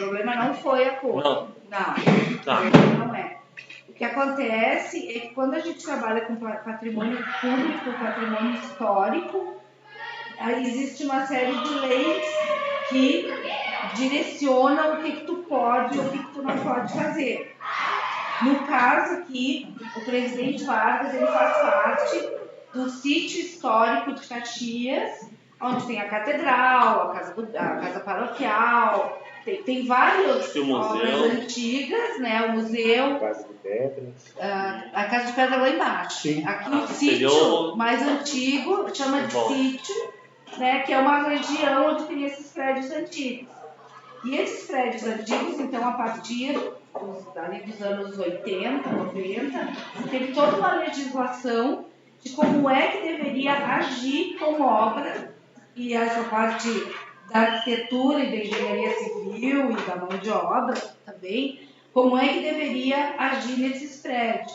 problema não foi a cor. Não. Não, Tá. o problema não é. O que acontece é que quando a gente trabalha com patrimônio público, patrimônio histórico, aí existe uma série de leis que direcionam o que tu pode ou o que tu não pode fazer. No caso aqui, o presidente Vargas ele faz parte do sítio histórico de Caxias, onde tem a catedral, a casa paroquial, tem várias obras antigas, né? O museu, a Casa de Pedras. A Casa de Pedra lá embaixo. Sim. Aqui o sítio mais antigo chama de sítio, né? Que é uma região onde tem esses prédios antigos. E esses prédios antigos, então, a partir dos anos 80, 90, teve toda uma legislação de como é que deveria agir com obra, e essa parte da arquitetura e da engenharia civil e da mão de obra também, como é que deveria agir nesses prédios.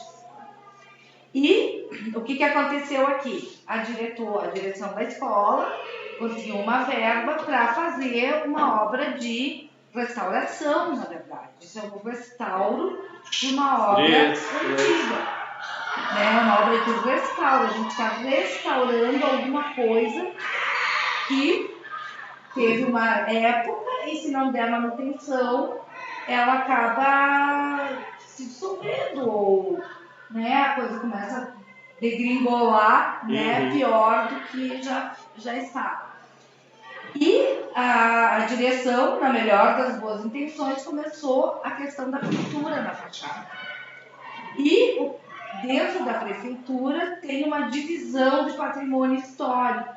E o que aconteceu aqui? A direção da escola conseguiu uma verba para fazer uma obra de restauração, na verdade. Isso é um restauro de uma obra antiga. Né? Uma obra de restauro. A gente está restaurando alguma coisa que teve uma época e se não der manutenção, ela acaba se dissolvendo ou, né, a coisa começa a degringolar, né, pior do que já está. E a direção, na melhor das boas intenções, começou a questão da pintura na fachada. E dentro da prefeitura tem uma divisão de patrimônio histórico.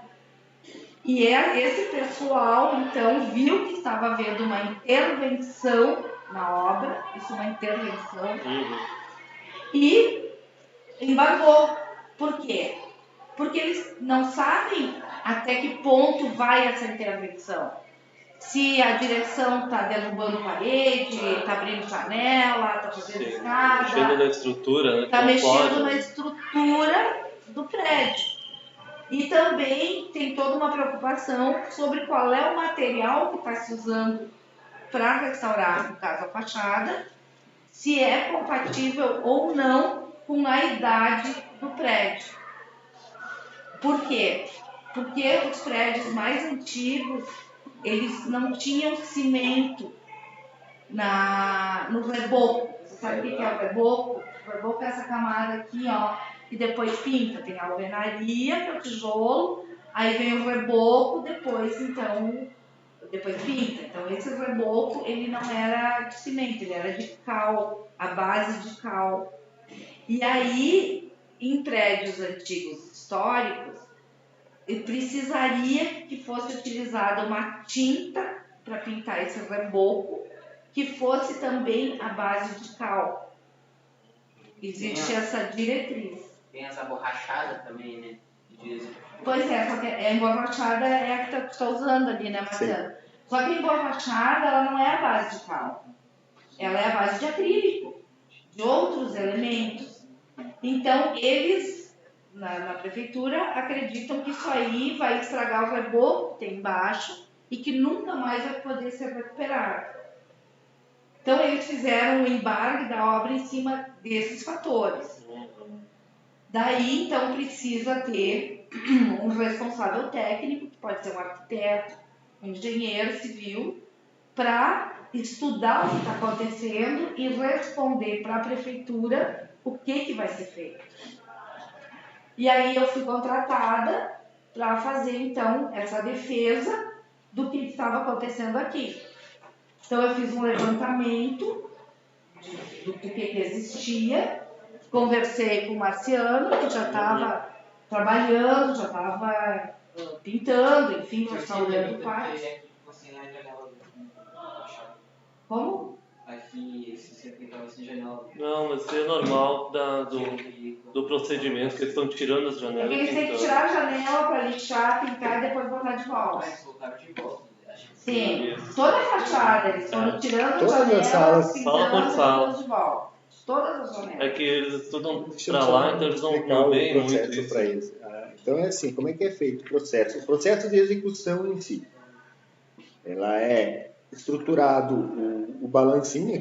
E esse pessoal, então, viu que estava havendo uma intervenção na obra, isso é uma intervenção, e embargou. Por quê? Porque eles não sabem até que ponto vai essa intervenção. Se a direção está derrubando parede, está abrindo janela, está fazendo escada, mexendo na estrutura, né? Está mexendo na estrutura do prédio. E também tem toda uma preocupação sobre qual é o material que está se usando para restaurar, no caso, a fachada, se é compatível ou não com a idade do prédio. Por quê? Porque os prédios mais antigos, eles não tinham cimento no reboco. Você sabe o que é o reboco? O reboco é essa camada aqui, ó, e depois pinta. Tem a alvenaria, que é o tijolo, aí vem o reboco, depois pinta. Então esse reboco, ele não era de cimento, ele era de cal, a base de cal. E aí, em prédios antigos históricos, precisaria que fosse utilizada uma tinta para pintar esse reboco, que fosse também a base de cal. Existe essa diretriz. Tem essa borrachada também, né? Pois é, só que a emborrachada é a que tu está usando ali, né, Marcelo? Sim. Só que a emborrachada, ela não é a base de cal. Ela é a base de acrílico, de outros elementos. Então, eles, na prefeitura, acreditam que isso aí vai estragar o reboco que tem embaixo e que nunca mais vai poder ser recuperado. Então, eles fizeram um embargo da obra em cima desses fatores. Daí, então, precisa ter um responsável técnico, que pode ser um arquiteto, um engenheiro civil, para estudar o que está acontecendo e responder para a prefeitura o que vai ser feito. E aí eu fui contratada para fazer, então, essa defesa do que estava acontecendo aqui. Então, eu fiz um levantamento do que existia, conversei com o Marciano, que já estava trabalhando, já estava pintando, enfim, restaurando parte. Como? Aqui, você pintava essa janela. Não, mas isso é normal do procedimento, que eles estão tirando as janelas. Eles têm que tirar a janela para lixar, pintar e depois botar de volta. Mas colocaram de volta. Sim, toda a fachada, eles foram tirando todas as janelas, sala por sala, de volta. Todas as janelas. É que eles estudam para lá, então eles não veem muito isso. Eles. Então é assim, como é que é feito o processo? O processo de execução em si. Ela é estruturado balancinho,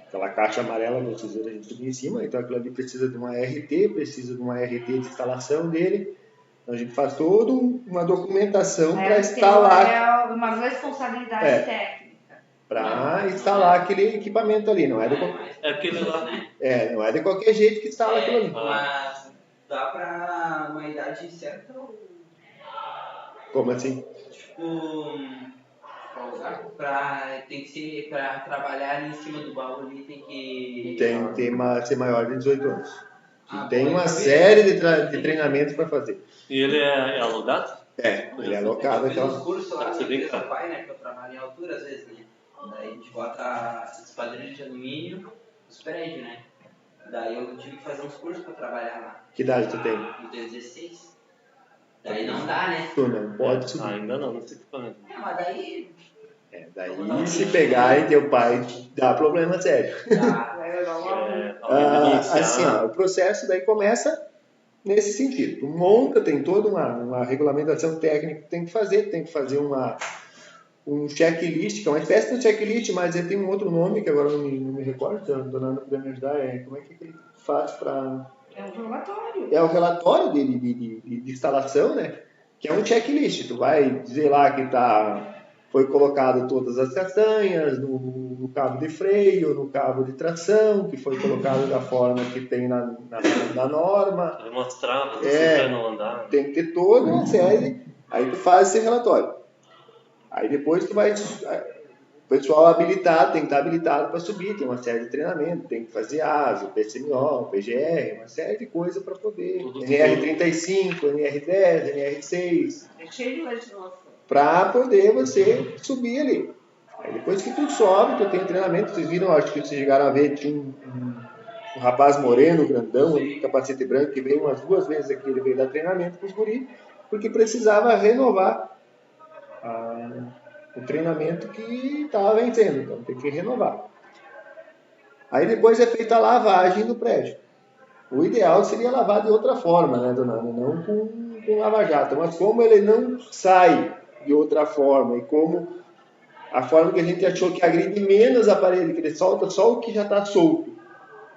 aquela caixa amarela que vocês viram a gente subir em cima, então aquilo ali precisa de uma RT, precisa de uma RT de instalação dele. Então a gente faz toda uma documentação para instalar. É uma responsabilidade técnica. Para instalar aquele equipamento ali, não é de aquele lá. não é de qualquer jeito que instala aquilo ali. Mas dá pra uma idade certa ou... Como assim? Tipo, tem que ser, pra trabalhar ali em cima do baú ali, tem que... Tem que ser maior de 18 anos. Ah, Tem bom, uma eu série de treinamentos para fazer. E ele é alugado? Ele é alocado Eu fiz uns aquela... cursos lá Deve ser na bem empresa caro. pai, né, que eu trabalho em altura às vezes, né. Daí a gente bota esquadrilha de alumínio nos prédios, né. Daí eu tive que fazer uns cursos pra trabalhar lá. Que idade tu tem? No 16. Daí não dá, né. Tu não pode subir. Ainda não sei equipamento. Mas daí Daí se pegar e teu pai dá problema sério. dá. Assim, o processo daí começa nesse sentido. Tu monta, tem toda uma regulamentação técnica que tem que fazer um checklist, que é uma espécie de checklist, mas ele tem um outro nome que agora não me recordo, a dona Ana podia me ajudar, como é que ele faz para... É um relatório. É o relatório de instalação, né? Que é um checklist. Tu vai dizer lá que foi colocado todas as castanhas no cabo de freio, no cabo de tração, que foi colocado da forma que tem na norma. Vai mostrar para não andar. Tem que ter toda uma série. Aí tu faz esse relatório. Aí depois tu vai... O pessoal habilitado, tem que estar habilitado para subir, tem uma série de treinamento, tem que fazer ASO, PCMO, PGR, uma série de coisas para poder. NR35, NR10, NR6. É cheio de legislação. Para poder você subir ali. Aí depois que tu sobe, tu tem treinamento, vocês viram, acho que vocês chegaram a ver, tinha um rapaz moreno, grandão, capacete branco, que veio umas 2 vezes aqui, ele veio dar treinamento para os guris, porque precisava renovar o treinamento que estava vencendo, então tem que renovar. Aí depois é feita a lavagem do prédio. O ideal seria lavar de outra forma, né, dona Ana? Não com lava-jato, mas como ele não sai de outra forma e como a forma que a gente achou que agride menos a parede, que ele solta só o que já está solto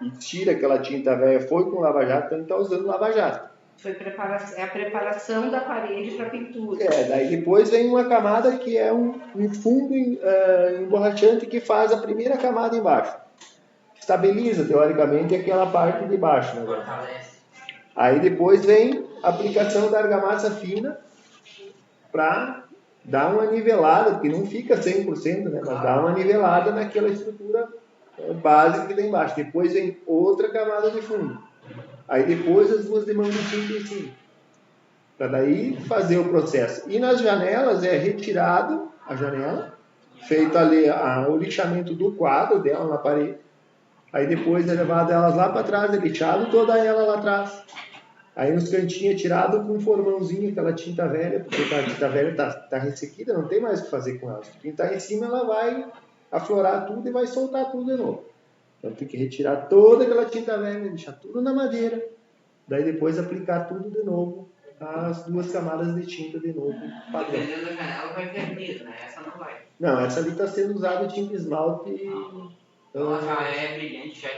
e tira aquela tinta velha, foi com lava-jato, então ele está usando lava-jato. É a preparação da parede para pintura. Daí depois vem uma camada que é um fundo emborrachante que faz a primeira camada embaixo. Estabiliza, teoricamente, aquela parte de baixo. Né? Aí depois vem a aplicação da argamassa fina para dar uma nivelada, porque não fica 100%, né? Mas dá uma nivelada naquela estrutura básica que tem embaixo. Depois vem outra camada de fundo. Aí depois as 2 de mão de tinta em cima. Para daí fazer o processo. E nas janelas é retirado a janela, feito ali o lixamento do quadro dela na parede. Aí depois é levado elas lá para trás, é lixado toda ela lá atrás. Aí nos cantinhos é tirado com um formãozinho, aquela tinta velha, porque a tinta velha está ressequida, não tem mais o que fazer com ela. Se pintar em cima, ela vai aflorar tudo e vai soltar tudo de novo. Então tem que retirar toda aquela tinta velha, deixar tudo na madeira, daí depois aplicar tudo de novo, as 2 camadas de tinta de novo. Padrão. Dependendo da janela vai verniz, né? Essa não vai. Não, essa ali está sendo usada tinta esmalte. Então já é brilhante, já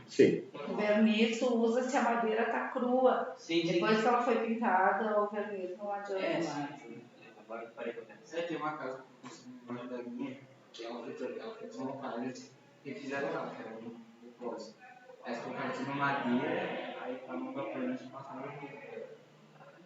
Sim. O verniz tu usa se a madeira está crua. Sim. Depois que ela foi pintada, o verniz não adianta mais. Agora parei pra pensar. Tem uma casa da minha, que ela fez uma montagem que fizeram lá, que era um depósito. Aí colocaram tudo madeira, aí